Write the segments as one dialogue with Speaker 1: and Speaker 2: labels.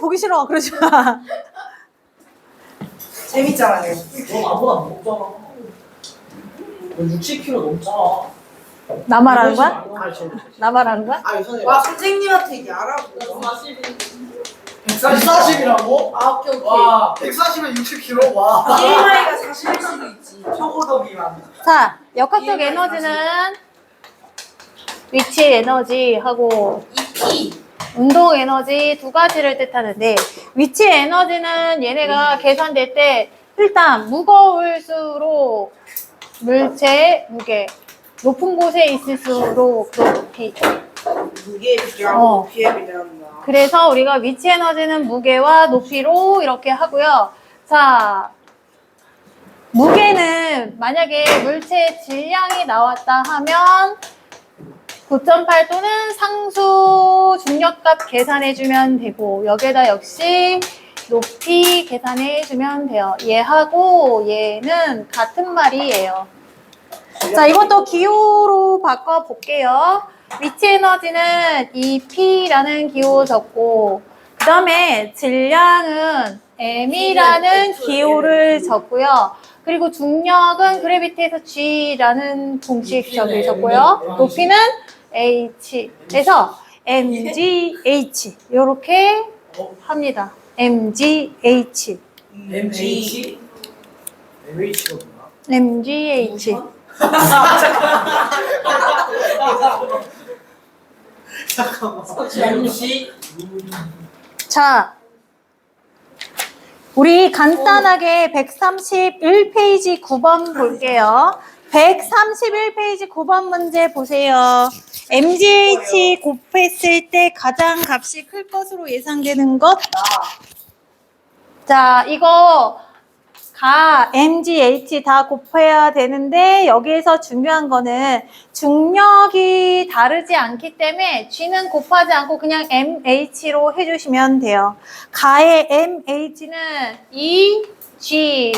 Speaker 1: 보기 싫어. 그러지 마.
Speaker 2: 재밌잖아요.
Speaker 3: 넌 아무나 못 먹잖아. 너 60kg 넘잖아.
Speaker 1: 나 말하는 거야?
Speaker 3: 아, 저.
Speaker 1: 나 말하는 거야?
Speaker 3: 아, 선생님.
Speaker 2: 와 선생님한테 얘기하라고.
Speaker 3: 140이라고?
Speaker 2: 아 오케이 오케이.
Speaker 3: 와, 140에 60kg? 와.
Speaker 2: BMI가 40일 수도 있지.
Speaker 3: 초고도 미만.
Speaker 1: 자, 역학적 에너지는 위치 에너지하고
Speaker 2: EP.
Speaker 1: 운동 에너지 두 가지를 뜻하는데, 위치 에너지는 얘네가 계산될 때 일단 무거울수록 물체의 무게, 높은 곳에 있을수록 높이.
Speaker 2: 무게에 비교하고 높이에 비교한다.
Speaker 1: 그래서 우리가 위치 에너지는 무게와 높이로 이렇게 하고요. 자, 무게는 만약에 물체의 질량이 나왔다 하면 9.8 또는 상수 중력값 계산해주면 되고, 여기에다 역시 높이 계산해주면 돼요. 얘하고 얘는 같은 말이에요. 자, 이것도 기호로 바꿔볼게요. 위치 에너지는 EP라는 기호 적고, 그 다음에 질량은 M이라는 기호를 적고요. 그리고 중력은 그래비티에서 G라는 공식 저기 적고요. 높이는 H. 그래서 MGH. 이렇게 합니다. MGH.
Speaker 3: MH? MH가 뭐야?
Speaker 1: MGH.
Speaker 3: 잠깐만. MC?
Speaker 1: 자, 우리 간단하게 131페이지 9번 볼게요. 131페이지 9번 문제 보세요. MGH 곱했을 때 가장 값이 클 것으로 예상되는 것. 자, 이거 MGH 다 곱해야 되는데, 여기에서 중요한 거는 중력이 다르지 않기 때문에 G는 곱하지 않고 그냥 MH로 해주시면 돼요. 가의 MH는 EG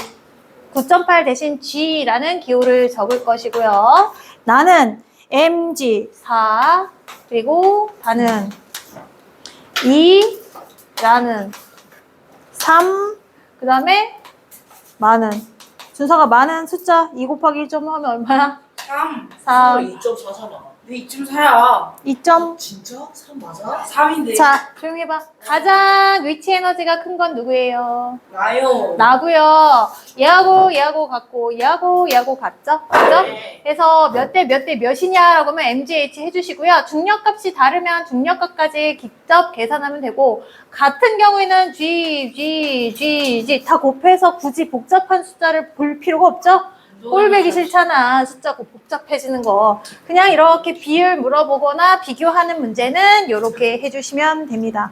Speaker 1: 9.8 대신 G라는 기호를 적을 것이고요. 나는 MG 4 그리고 다는 2라는 3 그 다음에 많은 순서가 많은 숫자 2 곱하기 1.5 하면 얼마야?
Speaker 2: 3.
Speaker 1: 3
Speaker 3: 2.4잖아.
Speaker 2: 왜 이쯤 사야?
Speaker 1: 2점.
Speaker 3: 진짜? 3 맞아?
Speaker 2: 3인데.
Speaker 1: 자, 조용히 해봐. 가장 위치 에너지가 큰 건 누구예요?
Speaker 2: 나요.
Speaker 1: 나고요. 얘하고 같고 얘하고 같죠? 그죠?
Speaker 2: 네.
Speaker 1: 그래서 몇 대 몇이냐라고 하면 MGH 해주시고요. 중력값이 다르면 중력값까지 직접 계산하면 되고, 같은 경우에는 G 다 곱해서 굳이 복잡한 숫자를 볼 필요가 없죠? 꼴배기 싫잖아. 숫자 복잡해지는 거. 그냥 이렇게 비율 물어보거나 비교하는 문제는 이렇게 해주시면 됩니다.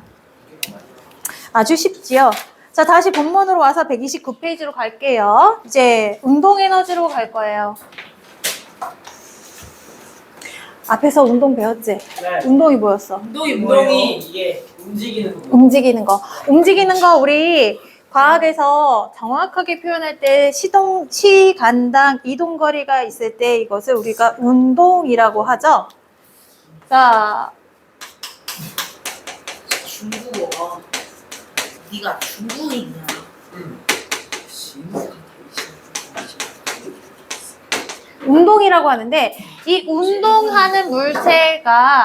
Speaker 1: 아주 쉽지요? 자, 다시 본문으로 와서 129페이지로 갈게요. 이제 운동 에너지로 갈 거예요. 앞에서 운동 배웠지?
Speaker 3: 네.
Speaker 1: 운동이 뭐였어?
Speaker 2: 운동이 뭐예요?
Speaker 3: 운동이 이게 움직이는 거.
Speaker 1: 움직이는 거. 움직이는 거 우리 과학에서 정확하게 표현할 때 시간당 이동거리가 있을 때 이것을 우리가 운동이라고 하죠. 자,
Speaker 2: 중국어. 네가 중국에 있냐?
Speaker 1: 운동이라고 하는데, 이 운동하는 물체가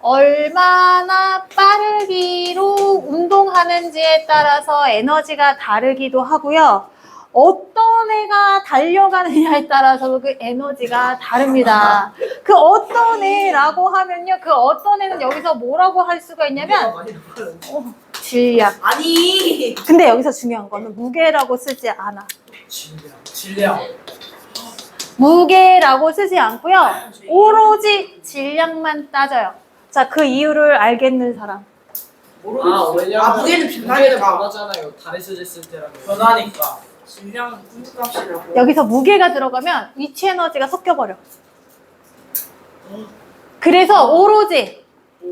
Speaker 1: 얼마나 빠르기로 운동하는지에 따라서 에너지가 다르기도 하고요. 어떤 애가 달려가느냐에 따라서 그 에너지가 다릅니다. 그 어떤 애라고 하면요, 그 어떤 애는 여기서 뭐라고 할 수가 있냐면 질량.
Speaker 2: 아니.
Speaker 1: 근데 여기서 중요한 거는 무게라고 쓰지 않아.
Speaker 3: 질량.
Speaker 1: 무게라고 쓰지 않고요. 오로지 질량만 따져요. 자, 그 이유를 알겠는 사람.
Speaker 3: 아, 왜냐면
Speaker 2: 무게는
Speaker 3: 무게는
Speaker 2: 변하니까.
Speaker 3: 변하잖아요. 달에서 쟀을 때랑 변하니까.
Speaker 2: 질량 분수값이라고.
Speaker 1: 여기서 무게가 들어가면 위치 에너지가 섞여버려. 그래서 오로지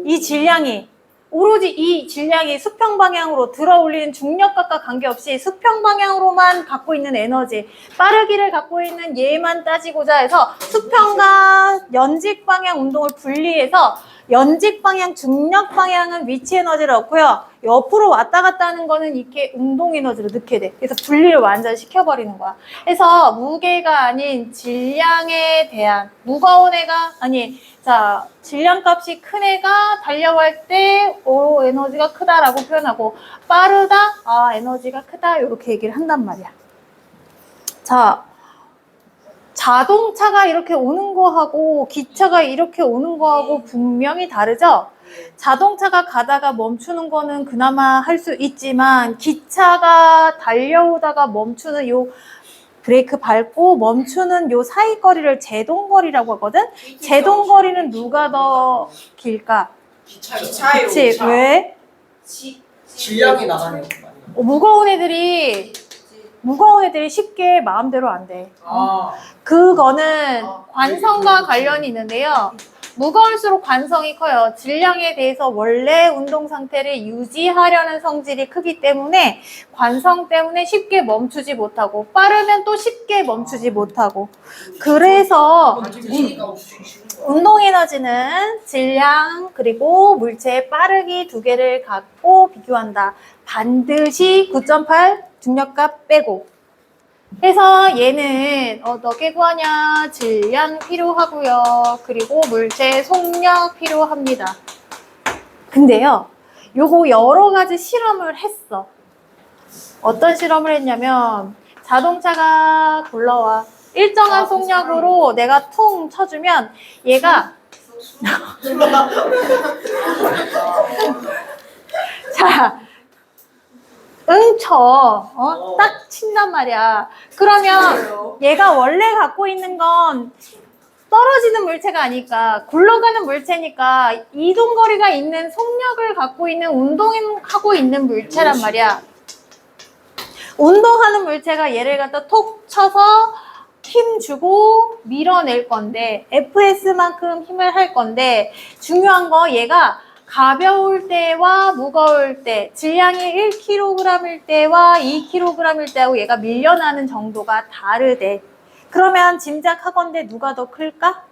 Speaker 1: 이 질량이 오로지 이 질량이 수평 방향으로 들어올리는 중력각과 관계없이 수평 방향으로만 갖고 있는 에너지, 빠르기를 갖고 있는 얘만 따지고자 해서 수평과 연직 방향 운동을 분리해서 연직 방향, 중력 방향은 위치 에너지를 얻고요. 옆으로 왔다 갔다 하는 거는 이렇게 운동 에너지로 넣게 돼. 그래서 분리를 완전 시켜버리는 거야. 그래서 무게가 아닌 질량에 대한 무거운 애가 자, 질량값이 큰 애가 달려갈 때 에너지가 크다라고 표현하고 빠르다, 에너지가 크다 이렇게 얘기를 한단 말이야. 자, 자동차가 이렇게 오는 거하고 기차가 이렇게 오는 거하고 분명히 다르죠? 자동차가 가다가 멈추는 거는 그나마 할 수 있지만 기차가 달려오다가 멈추는 요 브레이크 밟고 멈추는 요 사이 거리를 제동거리라고 하거든? 제동거리는 누가 더 길까?
Speaker 3: 기차요.
Speaker 1: 그치? 왜?
Speaker 3: 질량이 나가는 거 아니야?
Speaker 1: 무거운 애들이 쉽게 마음대로 안 돼.
Speaker 3: 아,
Speaker 1: 그거는 관성과 관련이 있는데요. 무거울수록 관성이 커요. 질량에 대해서 원래 운동 상태를 유지하려는 성질이 크기 때문에 관성 때문에 쉽게 멈추지 못하고 빠르면 또 쉽게 멈추지 못하고 그래서 운동 에너지는 질량 그리고 물체의 빠르기 두 개를 갖고 비교한다. 반드시 9.8 중력값 빼고 그래서 얘는 어떻게 구하냐? 질량 필요하고요. 그리고 물체 속력 필요합니다. 근데요, 요거 여러 가지 실험을 했어. 어떤 실험을 했냐면 자동차가 굴러와. 일정한 속력으로 내가 퉁 쳐주면 얘가 자 딱 친단 말이야. 그러면 얘가 원래 갖고 있는 건 떨어지는 물체가 아니까 굴러가는 물체니까 이동거리가 있는 속력을 갖고 있는 운동하고 있는 물체란 말이야. 운동하는 물체가 얘를 갖다 톡 쳐서 힘 주고 밀어낼 건데 FS만큼 힘을 할 건데 중요한 거 얘가 가벼울 때와 무거울 때 질량이 1kg일 때와 2kg일 때하고 얘가 밀려나는 정도가 다르대. 그러면 짐작하건대 누가 더 클까?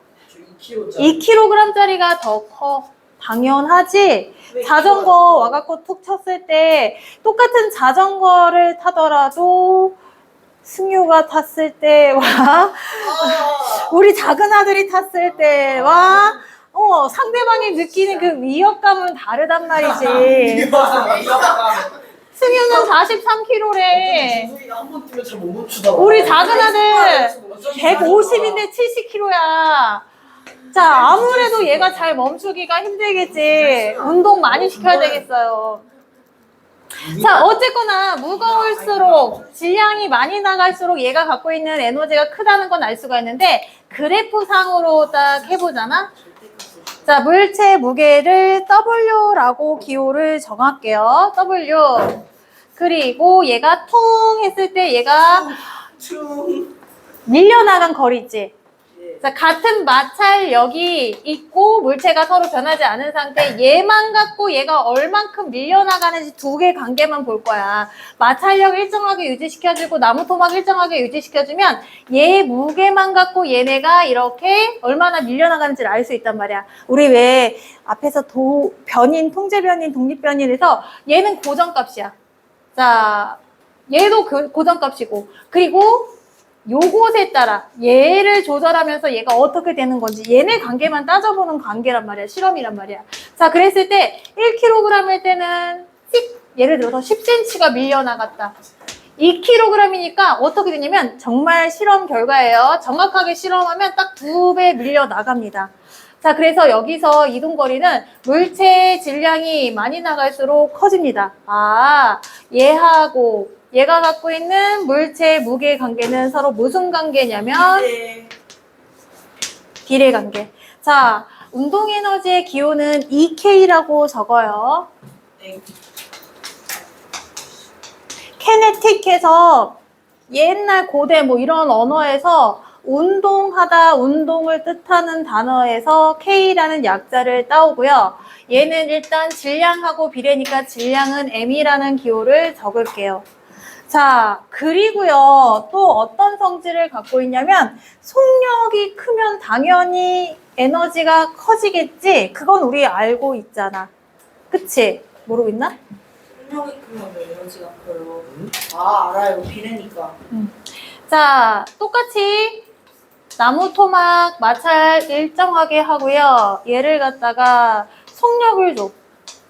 Speaker 1: 2kg짜리가 더 커. 당연하지. 자전거 와갖고 툭 쳤을 때 똑같은 자전거를 타더라도 승유가 탔을 때와 우리 작은 아들이 탔을 때와 상대방이 느끼는 그 위협감은 다르단 말이지. 승유는 43kg래.
Speaker 3: 한번 뛰면 잘 못 멈추더라.
Speaker 1: 우리 작은 아들 150인데 70kg야. 자, 아무래도 얘가 잘 멈추기가 힘들겠지. 운동 많이 시켜야 되겠어요. 자, 어쨌거나 무거울수록 질량이 많이 나갈수록 얘가 갖고 있는 에너지가 크다는 건 알 수가 있는데 그래프상으로 딱 해보잖아. 자, 물체 무게를 W라고 기호를 정할게요. W. 그리고 얘가 퉁 했을 때 얘가 밀려나간 거리 있지. 자, 같은 마찰력이 있고 물체가 서로 변하지 않은 상태 얘만 갖고 얘가 얼만큼 밀려나가는지 두 개 관계만 볼 거야. 마찰력 일정하게 유지시켜주고 나무 토막 일정하게 유지시켜주면 얘 무게만 갖고 얘네가 이렇게 얼마나 밀려나가는지를 알 수 있단 말이야. 우리 왜 앞에서 변인, 통제 변인, 독립 변인에서 얘는 고정값이야. 자, 얘도 고정값이고 그리고 요것에 따라 얘를 조절하면서 얘가 어떻게 되는 건지 얘네 관계만 따져보는 관계란 말이야. 실험이란 말이야. 자, 그랬을 때 1kg일 때는 예를 들어서 10cm가 밀려나갔다. 2kg이니까 어떻게 되냐면 정말 실험 결과예요. 정확하게 실험하면 딱 2배 밀려나갑니다. 자, 그래서 여기서 이동거리는 물체의 질량이 많이 나갈수록 커집니다. 얘하고 얘가 갖고 있는 물체의 무게 관계는 서로 무슨 관계냐면 비례 관계. 자, 운동 에너지의 기호는 EK라고 적어요. 캐네틱해서 옛날 고대 뭐 이런 언어에서 운동하다, 운동을 뜻하는 단어에서 K라는 약자를 따오고요. 얘는 일단 질량하고 비례니까 질량은 m이라는 기호를 적을게요. 자, 그리고요, 또 어떤 성질을 갖고 있냐면, 속력이 크면 당연히 에너지가 커지겠지? 그건 우리 알고 있잖아. 그치? 모르고 있나?
Speaker 2: 분명히 크면 에너지가 커요. 아, 알아요. 비례니까.
Speaker 1: 자, 똑같이 나무 토막 마찰 일정하게 하고요. 얘를 갖다가 속력을 줘.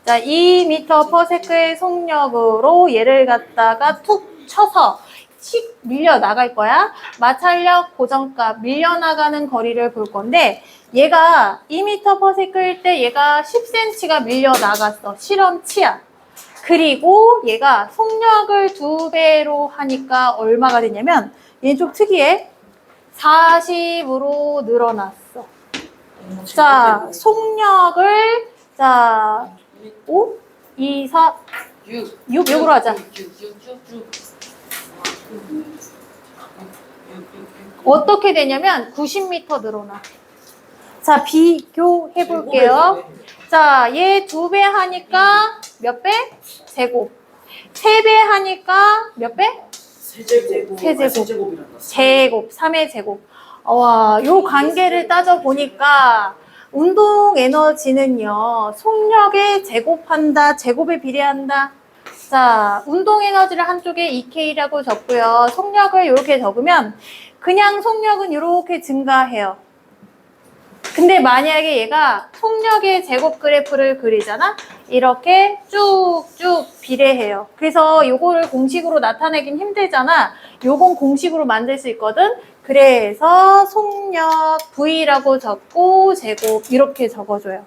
Speaker 1: 자, 2m/s의 속력으로 얘를 갖다가 툭 쳐서 칙 밀려 나갈 거야. 마찰력 고정값 밀려나가는 거리를 볼 건데 얘가 2m/s일 때 얘가 10cm가 밀려 나갔어. 실험치야. 그리고 얘가 속력을 2배로 하니까 얼마가 되냐면 얘는 좀 특이해. 40으로 늘어났어. 자, 속력을 자 5, 2, 4, 6으로 하자. 어떻게 되냐면 90m 늘어나. 자, 비교해 볼게요. 자, 얘 2배 하니까 몇 배? 제곱. 3배 하니까 몇 배?
Speaker 3: 세제곱.
Speaker 1: 세제곱.
Speaker 3: 세제곱이란다.
Speaker 1: 제곱, 3의 제곱. 와, 요 관계를 따져보니까 운동 에너지는요, 속력에 제곱한다, 제곱에 비례한다. 자, 운동 에너지를 한쪽에 2K라고 적고요. 속력을 이렇게 적으면 그냥 속력은 이렇게 증가해요. 근데 만약에 얘가 속력의 제곱 그래프를 그리잖아? 이렇게 쭉쭉 비례해요. 그래서 요거를 공식으로 나타내긴 힘들잖아. 요건 공식으로 만들 수 있거든? 그래서 속력 V라고 적고 제곱 이렇게 적어줘요.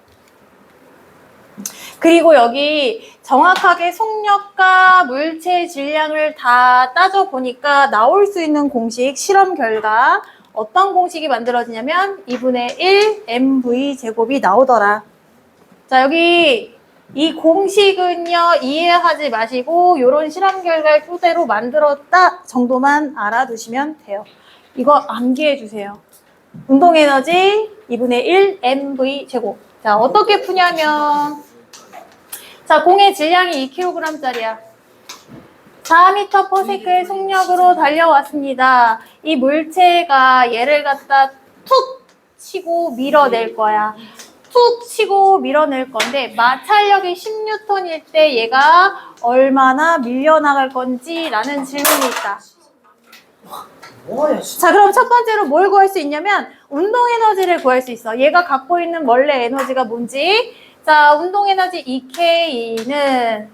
Speaker 1: 그리고 여기 정확하게 속력과 물체 질량을 다 따져보니까 나올 수 있는 공식 실험 결과 어떤 공식이 만들어지냐면 2분의 1 mv 제곱이 나오더라. 자, 여기 이 공식은요 이해하지 마시고 이런 실험 결과를 토대로 만들었다 정도만 알아두시면 돼요. 이거 암기해 주세요. 운동 에너지 2분의 1 mv 제곱. 자, 어떻게 푸냐면 자, 공의 질량이 2kg짜리야. 4m/s의 속력으로 달려왔습니다. 이 물체가 얘를 갖다 툭 치고 밀어낼 거야. 툭 치고 밀어낼 건데 마찰력이 10N일 때 얘가 얼마나 밀려나갈 건지라는 질문이 있다.
Speaker 3: 뭐야, 진짜.
Speaker 1: 자, 그럼 첫 번째로 뭘 구할 수 있냐면 운동 에너지를 구할 수 있어. 얘가 갖고 있는 원래 에너지가 뭔지. 자, 운동 에너지 2K는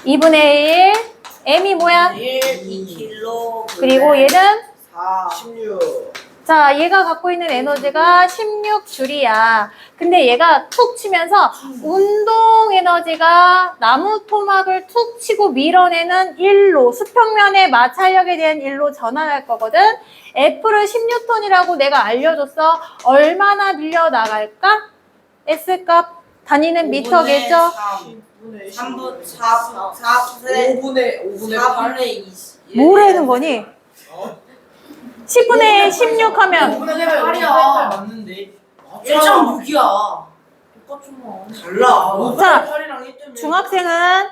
Speaker 1: 2분의 1 m이 뭐야?
Speaker 2: 1, 2kg.
Speaker 1: 그리고 얘는
Speaker 2: 4.
Speaker 3: 16.
Speaker 1: 자, 얘가 갖고 있는 에너지가 16줄이야. 근데 얘가 툭 치면서 운동 에너지가 나무 토막을 툭 치고 밀어내는 1로 수평면의 마찰력에 대한 1로 전환할 거거든. F를 10N이라고 내가 알려줬어. 얼마나 밀려나갈까? S값 단위는 미터겠죠?
Speaker 2: 3분 4, 4분의
Speaker 3: 5분의 8.
Speaker 2: 4분의 20.
Speaker 1: 뭐라는 거니? 10분의 16 하면
Speaker 3: 5분의
Speaker 2: 8이야.
Speaker 3: 맞는데.
Speaker 2: 1.6이야. 똑같구나. 달라.
Speaker 1: 자,
Speaker 3: 8이랑 1.6.
Speaker 1: 중학생은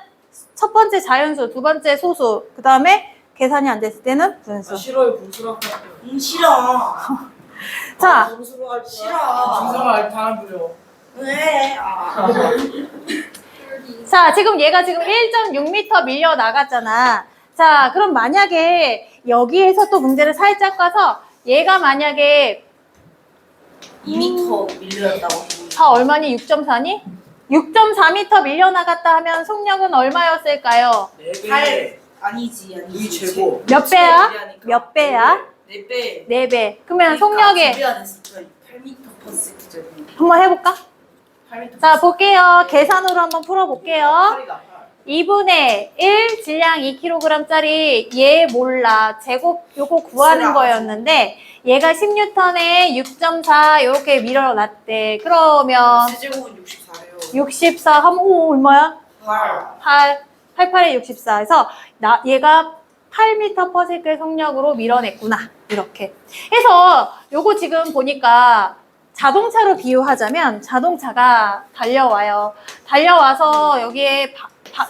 Speaker 1: 첫 번째 자연수, 두 번째 소수, 그 다음에 계산이 안 됐을 때는 분수.
Speaker 3: 싫어요, 분수랑.
Speaker 2: 싫어.
Speaker 1: 자,
Speaker 3: 분수로 할 거야.
Speaker 2: 싫어.
Speaker 3: 분수가 다음 부려.
Speaker 2: 왜? 아.
Speaker 1: 자, 지금 얘가 지금 1.6m 밀려 나갔잖아. 자, 그럼 만약에 여기에서 또 문제를 살짝 가서 얘가 만약에
Speaker 2: 2m 밀렸다고.
Speaker 1: 4 얼마니? 6.4니? 6.4m 밀려 나갔다 하면 속력은 얼마였을까요?
Speaker 2: 8 아니지.
Speaker 3: 이 제곱.
Speaker 1: 몇 배야? 몇 배야?
Speaker 2: 4배.
Speaker 1: 4배. 그러면 속력에
Speaker 2: 8m/s 제곱.
Speaker 1: 한번 해볼까?
Speaker 2: 8m.
Speaker 1: 자, 볼게요. 계산으로 한번 풀어볼게요. 2분의 1 질량 2kg짜리 얘 몰라. 제곱 요거 구하는 거였는데 얘가 10N에 6.4 이렇게 밀어놨대. 그러면
Speaker 2: 세제곱은 64래요.
Speaker 1: 64 하면 오 얼마야?
Speaker 2: 8.
Speaker 1: 88에 64. 그래서 얘가 8m/s의 속력으로 밀어냈구나. 이렇게. 해서 요거 지금 보니까 자동차로 비유하자면 자동차가 달려와요. 달려와서 여기에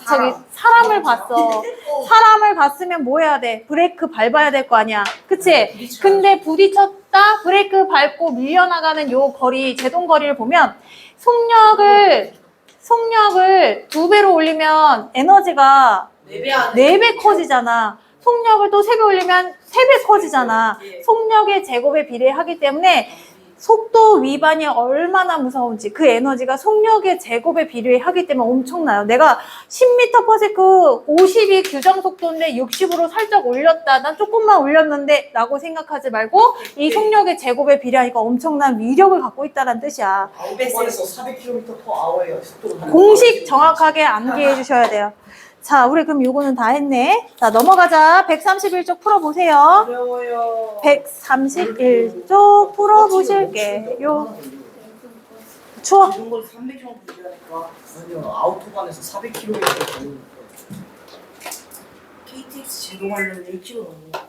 Speaker 1: 저기 사람을 봤어. 사람을 봤으면 뭐 해야 돼? 브레이크 밟아야 될 거 아니야. 그치? 근데 부딪혔다 브레이크 밟고 밀려나가는 요 거리, 제동 거리를 보면 속력을 2배로 올리면 에너지가 4배 커지잖아. 속력을 또 3배 올리면 3배 커지잖아. 속력의 제곱에 비례하기 때문에 속도 위반이 얼마나 무서운지 그 에너지가 속력의 제곱에 비례하기 때문에 엄청나요. 내가 10m/s 50이 규정 속도인데 60으로 살짝 올렸다. 난 조금만 올렸는데 라고 생각하지 말고 이 속력의 제곱에 비례하니까 엄청난 위력을 갖고 있다는 뜻이야.
Speaker 3: 아웃도반에서 400km/h의 속도로
Speaker 1: 공식 정확하게 암기해 주셔야 돼요. 자, 우리 그럼 요거는 다 했네. 자, 넘어가자. 131쪽 풀어보세요.
Speaker 2: 어려워요.
Speaker 1: 131쪽 풀어보실게요. 추워.
Speaker 2: 이런 걸 300km 부르니까
Speaker 3: 아니요, 아웃도반에서 400km 달리는 거예요.
Speaker 2: KTX 제동하려면 1km 넘어.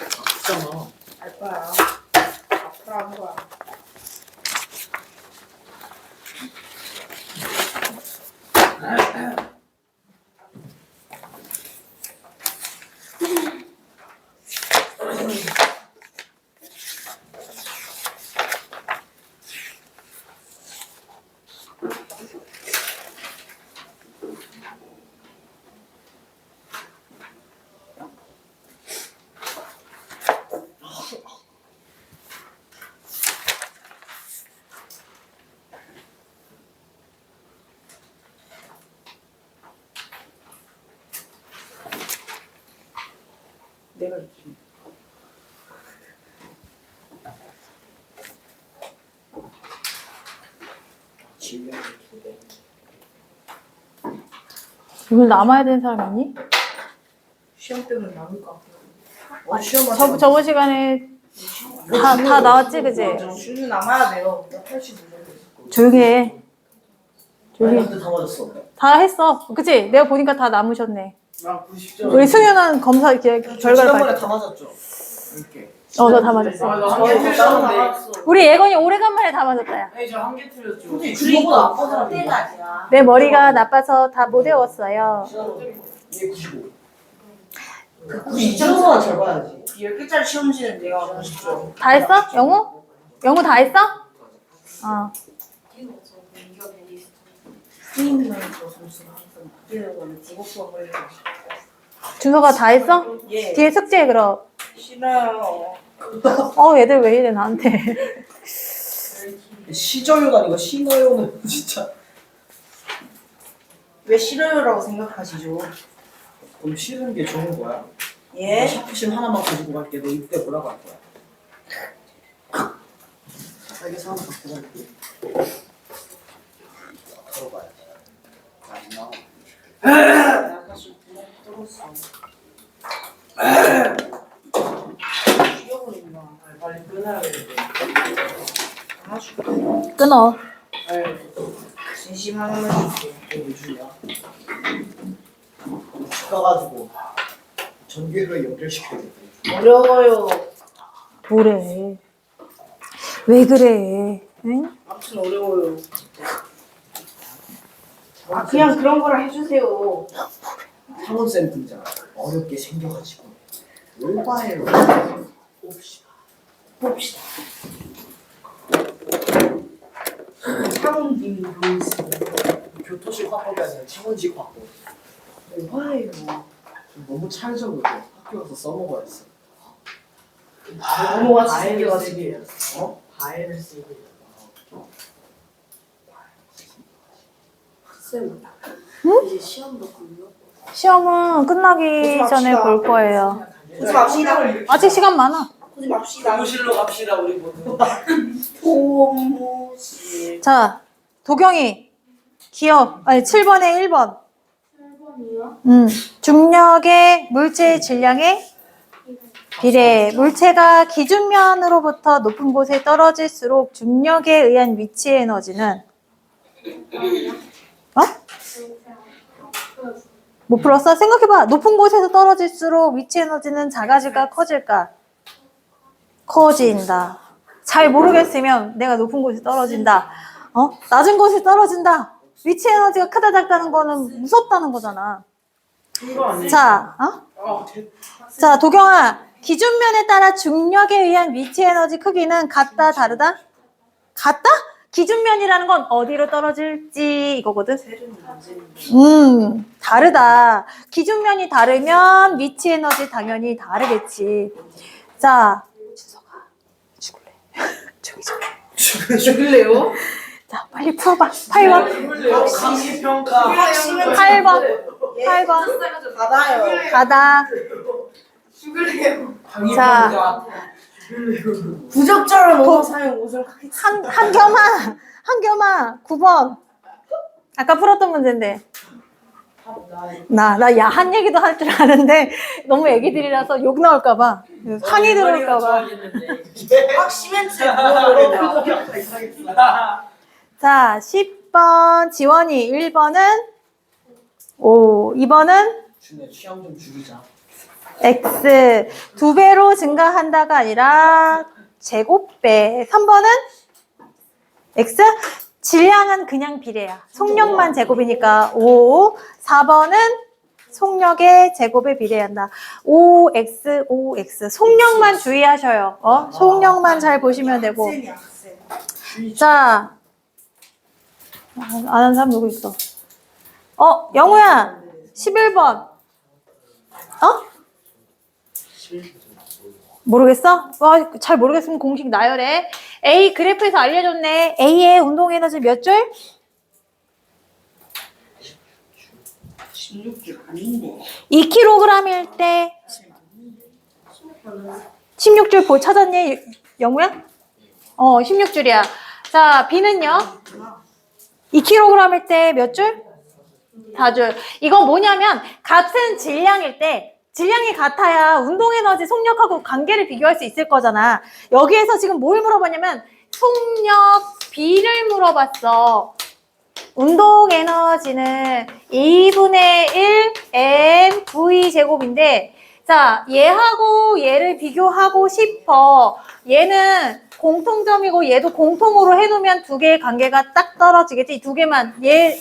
Speaker 3: 아프잖아.
Speaker 2: 알 거야. 앞으로 하는 거야. 내가 있지.
Speaker 3: 질량이 2배.
Speaker 1: 이걸 남아야 되는 사람 있니?
Speaker 2: 시험 때문에 남을 것 같아. 시험만
Speaker 1: 저번 시간에 다 나왔지, 그지?
Speaker 2: 수능 남아야 돼요. 85점.
Speaker 1: 조용히 해. 조용히 해.
Speaker 3: 근데 다 맞았어.
Speaker 1: 다 했어. 그치? 내가 보니까 다 남으셨네.
Speaker 3: 나 90점.
Speaker 1: 우리 승윤은 검사 이렇게 결과를
Speaker 3: 지난번에
Speaker 1: 봐.
Speaker 3: 다 맞았죠. 이렇게.
Speaker 1: 너 다 맞았어.
Speaker 3: 한개 틀렸는데.
Speaker 1: 우리 예건이 오래간만에 다 맞았다, 야.
Speaker 3: 아니, 저 한 개 틀렸죠.
Speaker 2: 근데
Speaker 3: 그거보다
Speaker 2: 그러니까
Speaker 3: 아픈 사람이
Speaker 2: 때가 아니야.
Speaker 1: 내 머리가 나빠서 다 못 외웠어요.
Speaker 3: 얘 95. 92점만 잘 봐야지.
Speaker 2: 10개짜리 시험지는 내가 90점.
Speaker 1: 다 했어? 영우? 영우 다 했어? 어.
Speaker 2: 스님만 저 점수가 항상 바뀌는 거는 국어수가 걸려.
Speaker 1: 준서가 다 했어?
Speaker 2: 예.
Speaker 1: 뒤에 숙제 그럼.
Speaker 2: 싫어요.
Speaker 1: 얘들 왜 이래 나한테.
Speaker 3: 시저요가 아니고 신어요는 진짜.
Speaker 2: 왜 싫어요라고 생각하시죠?
Speaker 3: 그럼 싫은 게 좋은 거야?
Speaker 2: 예?
Speaker 3: 샤프심 하나만 가지고 갈게. 너 이때 뭐라고 할 거야? 알겠어, 하나 갖고 갈게. 들어가야지.
Speaker 2: 내가 지금 구멍 뚫었어. 죽여버린다.
Speaker 3: 빨리 끊어야겠는데.
Speaker 2: 아주
Speaker 1: 끊어.
Speaker 2: 진심 하나만 해주세요.
Speaker 3: 왜 주냐? 가가지고 전기를 연결시켜야 돼.
Speaker 2: 어려워요.
Speaker 1: 뭐래. 왜 그래. 응?
Speaker 2: 아무튼 어려워요. 그냥 그런 거라 해주세요.
Speaker 3: 학원쌤 등장. 어렵게 생겨가지고. 올바해요.
Speaker 2: 봅시다. 창원님이 보이시네요.
Speaker 3: 교토식 화법이 아니라 창원식 화법.
Speaker 2: 와요.
Speaker 3: 좀 너무 찰져가지고 학교 가서 써먹어야겠어.
Speaker 2: 넘어가 생겨가지고.
Speaker 3: 어?
Speaker 2: 바에를 쓰고. 쌤, 이제 시험도 걸려?
Speaker 1: 시험은 끝나기 전에 볼 거예요.
Speaker 2: 보지 맙시다.
Speaker 1: 아직 시간 많아.
Speaker 2: 보지 맙시다.
Speaker 3: 교무실로 갑시다 우리 모두.
Speaker 2: 교무실.
Speaker 1: 자, 도경이. 기억. 아니, 7번에 1번.
Speaker 2: 1번이요?
Speaker 1: 중력의 물체의 질량에 비례. 물체가 기준면으로부터 높은 곳에 떨어질수록 중력에 의한 위치의 에너지는 어? 못 풀었어? 생각해봐. 높은 곳에서 떨어질수록 위치 에너지는 작아질까 커질까? 커진다. 잘 모르겠으면 내가 높은 곳에 떨어진다. 낮은 곳에 떨어진다. 위치 에너지가 크다 작다는 거는 무섭다는 거잖아.
Speaker 3: 이거 아니야?
Speaker 1: 자, 자, 도경아. 기준면에 따라 중력에 의한 위치 에너지 크기는 같다, 다르다? 같다? 기준면이라는 건 어디로 떨어질지 이거거든. 다르다. 기준면이 다르면 위치 에너지 당연히 다르겠지. 자, 준서가 죽을래.
Speaker 2: 죽을래요?
Speaker 1: 자, 빨리 풀어봐. 8번.
Speaker 3: 강의평가.
Speaker 1: 8번.
Speaker 2: 받아요.
Speaker 1: 가다.
Speaker 2: 죽을래요.
Speaker 1: 자,
Speaker 2: 부적절한 언어 사용 오ዞ록 하겠습니다.
Speaker 1: 한겸아, 9번. 아까 풀었던 문제인데. 나 야한 얘기도 할 줄 아는데 너무 애기들이라서 욕 나올까봐. 항의 들어올까봐.
Speaker 2: 시멘트
Speaker 1: 자, 10번 지원이 1번은 5, 2번은
Speaker 3: 준혜 취향 좀 죽이자.
Speaker 1: X 2배로 증가한다가 아니라 제곱배. 3번은 X 질량은 그냥 비례야. 속력만 제곱이니까 5. 4번은 속력의 제곱에 비례한다. 5X, 5X. 속력만 주의하셔요. 속력만 잘 보시면 되고. 자, 아는 사람 누구 있어? 영우야, 11번. 모르겠어? 잘 모르겠으면 공식 나열해. A 그래프에서 알려줬네. A의 운동 에너지 몇 줄?
Speaker 2: 16줄 아닌데.
Speaker 1: 2kg일 때 16줄 찾았니? 영우야? 16줄이야. 자, B는요? 2kg일 때 몇 줄? 4줄. 이건 뭐냐면 같은 질량일 때 질량이 같아야 운동에너지 속력하고 관계를 비교할 수 있을 거잖아. 여기에서 지금 뭘 물어봤냐면 속력 B를 물어봤어. 운동에너지는 2분의 1 mv 제곱인데 자, 얘하고 얘를 비교하고 싶어. 얘는 공통점이고 얘도 공통으로 해놓으면 두 개의 관계가 딱 떨어지겠지. 두 개만. 얘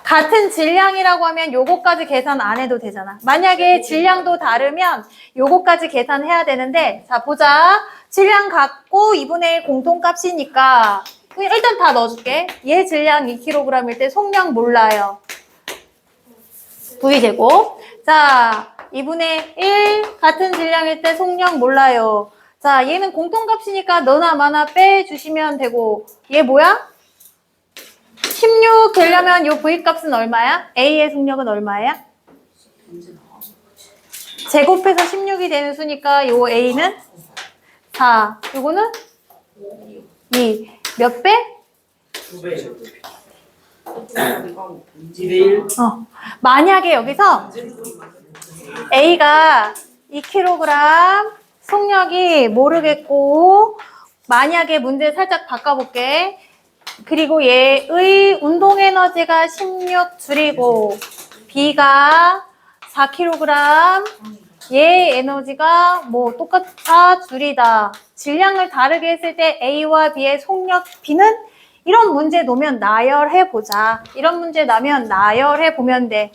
Speaker 1: 같은 질량이라고 하면 요거까지 계산 안 해도 되잖아. 만약에 질량도 다르면 요거까지 계산해야 되는데 자, 보자. 질량 같고 2분의 1 공통값이니까 일단 다 넣어줄게. 얘 질량 2kg일 때 속력 몰라요. V제곱. 자, 2분의 1 같은 질량일 때 속력 몰라요. 자, 얘는 공통값이니까 너나 마나 빼주시면 되고 얘 뭐야? 16 되려면 요 V값은 얼마야? A의 속력은 얼마야? 제곱해서 16이 되는 수니까 요 A는 4. 요거는 2. 몇 배?
Speaker 3: 2배. 2대1.
Speaker 1: 만약에 여기서 A가 2kg 속력이 모르겠고 만약에 문제 살짝 바꿔볼게. 그리고 얘의 운동에너지가 16줄이고 B가 4kg 얘 에너지가 뭐 똑같아 줄이다. 질량을 다르게 했을 때 A와 B의 속력 B는 이런 문제 놓으면 나열해보자. 이런 문제 나면 나열해보면 돼.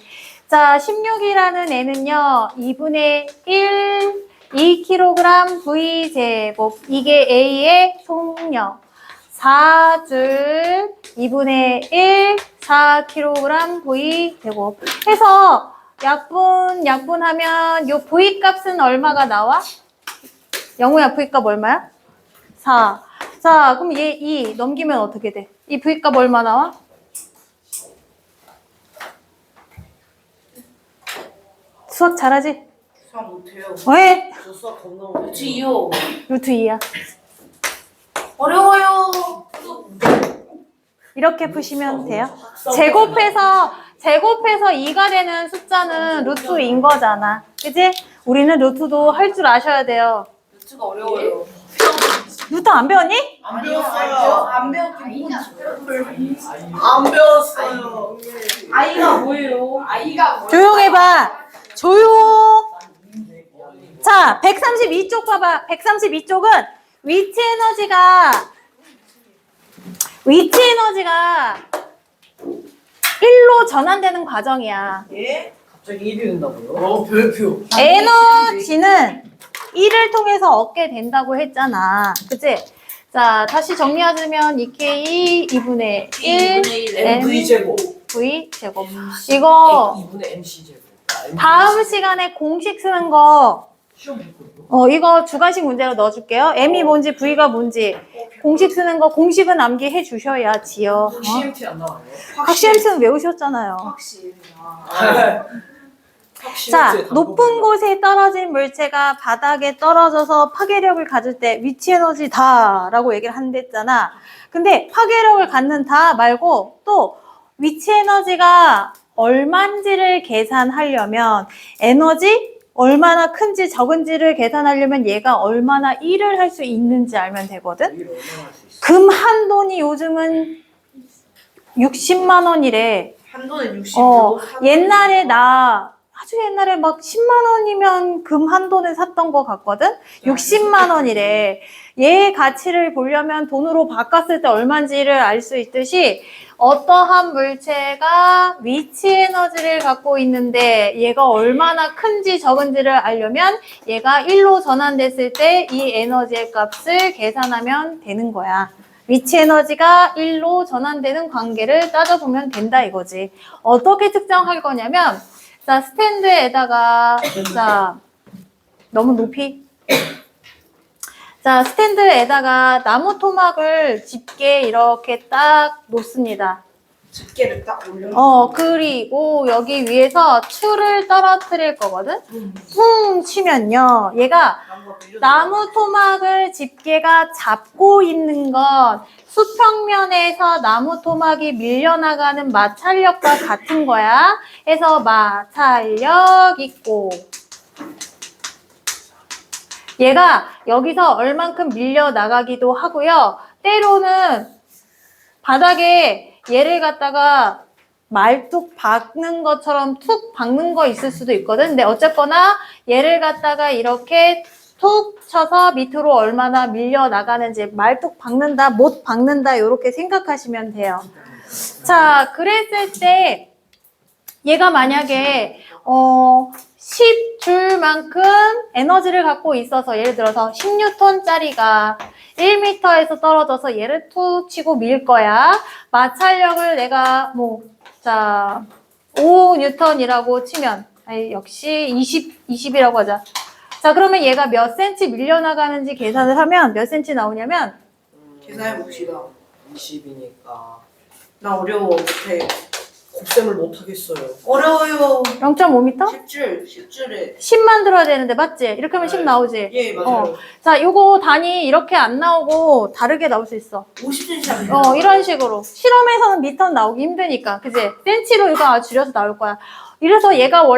Speaker 1: 자, 16이라는 애는요. 2분의 1 2kg V제곱 이게 A의 속력 4줄 2분의 1 4kg V제곱 해서 약분하면 요 V값은 얼마가 나와? 영우야 V값 얼마야? 4. 자, 그럼 얘 2 넘기면 어떻게 돼? 이 V값 얼마 나와? 수학 잘하지?
Speaker 2: 수학 못해요.
Speaker 1: 왜?
Speaker 3: 저 수학 겁나 못해.
Speaker 2: 루트 2요.
Speaker 1: 루트 2야.
Speaker 2: 어려워요.
Speaker 1: 이렇게 푸시면 돼요. 제곱해서 2가 되는 숫자는 루트 2인 거잖아. 그치? 우리는 루트도 할 줄 아셔야 돼요.
Speaker 2: 루트가 어려워요.
Speaker 1: 뉴턴 안 배웠니?
Speaker 3: 안
Speaker 2: 아니요,
Speaker 3: 배웠어요.
Speaker 2: 안 배웠긴
Speaker 3: 안 배웠어요.
Speaker 2: 아이가 뭐예요?
Speaker 1: 조용해봐. 조용. 자, 132쪽 봐봐. 132쪽은 위치 에너지가 1로 전환되는 과정이야.
Speaker 3: 예? 갑자기 1이 된다고요? 별표.
Speaker 1: 에너지는 1을 통해서 얻게 된다고 했잖아. 그치? 자, 다시 정리하자면 2K 2분의 1
Speaker 3: MV 제곱.
Speaker 1: V 제곱. 이거
Speaker 3: 2분의 MC 제곱.
Speaker 1: 다음 시간에 공식 쓰는 거
Speaker 3: 시험 볼거요
Speaker 1: 이거 주관식 문제로 넣어줄게요. M이 뭔지 V가 뭔지 공식 쓰는 거 공식은 암기해 주셔야지요.
Speaker 3: CMT 안 나와요?
Speaker 1: 학시엠스는 외우셨잖아요.
Speaker 2: 확실히.
Speaker 1: 자, 높은 곳에 떨어진 물체가 바닥에 떨어져서 파괴력을 가질 때 위치 에너지다라고 얘기를 한댔잖아. 근데 파괴력을 갖는다 말고 또 위치 에너지가 얼만지를 계산하려면 에너지 얼마나 큰지 적은지를 계산하려면 얘가 얼마나 일을 할 수 있는지 알면 되거든.
Speaker 3: 일을 얼마나 할 수 있어?
Speaker 1: 금 한 돈이 요즘은 60만 원이래.
Speaker 2: 한돈에 60.
Speaker 1: 옛날에 아주 옛날에 막 10만 원이면 금 한 돈을 샀던 것 같거든? 60만 원이래. 얘의 가치를 보려면 돈으로 바꿨을 때 얼마인지를 알 수 있듯이 어떠한 물체가 위치 에너지를 갖고 있는데 얘가 얼마나 큰지 적은지를 알려면 얘가 1로 전환됐을 때 이 에너지의 값을 계산하면 되는 거야. 위치 에너지가 1로 전환되는 관계를 따져보면 된다 이거지. 어떻게 측정할 거냐면 자, 스탠드에다가 자, 너무 높이 자, 스탠드에다가 나무 토막을 짚게 이렇게 딱 놓습니다.
Speaker 2: 집게를 딱 올려.
Speaker 1: 그리고 여기 위에서 추를 떨어뜨릴 거거든? 쿵 치면요. 얘가 나무 토막을 집게가 잡고 있는 건 수평면에서 나무 토막이 밀려나가는 마찰력과 같은 거야. 그래서 마찰력 있고 얘가 여기서 얼만큼 밀려나가기도 하고요. 때로는 바닥에 얘를 갖다가 말뚝 박는 것처럼 툭 박는 거 있을 수도 있거든. 근데 어쨌거나 얘를 갖다가 이렇게 툭 쳐서 밑으로 얼마나 밀려나가는지 말뚝 박는다, 못 박는다 이렇게 생각하시면 돼요. 자, 그랬을 때 얘가 만약에 10줄만큼 에너지를 갖고 있어서 예를 들어서 10뉴턴짜리가 1m에서 떨어져서 얘를 툭 치고 밀 거야. 마찰력을 내가 5뉴턴이라고 치면 역시 20이라고 하자. 자, 그러면 얘가 몇 센치 밀려나가는지 계산을 하면 몇 센치 나오냐면
Speaker 2: 계산해 봅시다.
Speaker 3: 20이니까
Speaker 2: 나 어려워. 못해.
Speaker 3: 곱셈을 못 하겠어요.
Speaker 2: 어려워요.
Speaker 1: 0.5m?
Speaker 2: 10줄에.
Speaker 1: 10 만들어야 되는데 맞지? 이렇게 하면 10 나오지?
Speaker 2: 예, 맞아요.
Speaker 1: 자, 요거 단위 이렇게 안 나오고 다르게 나올 수 있어.
Speaker 2: 50cm.
Speaker 1: 이런 식으로. 실험에서는 미터 나오기 힘드니까. 그지? 센치로 이거 줄여서 나올 거야. 이래서 얘가 원래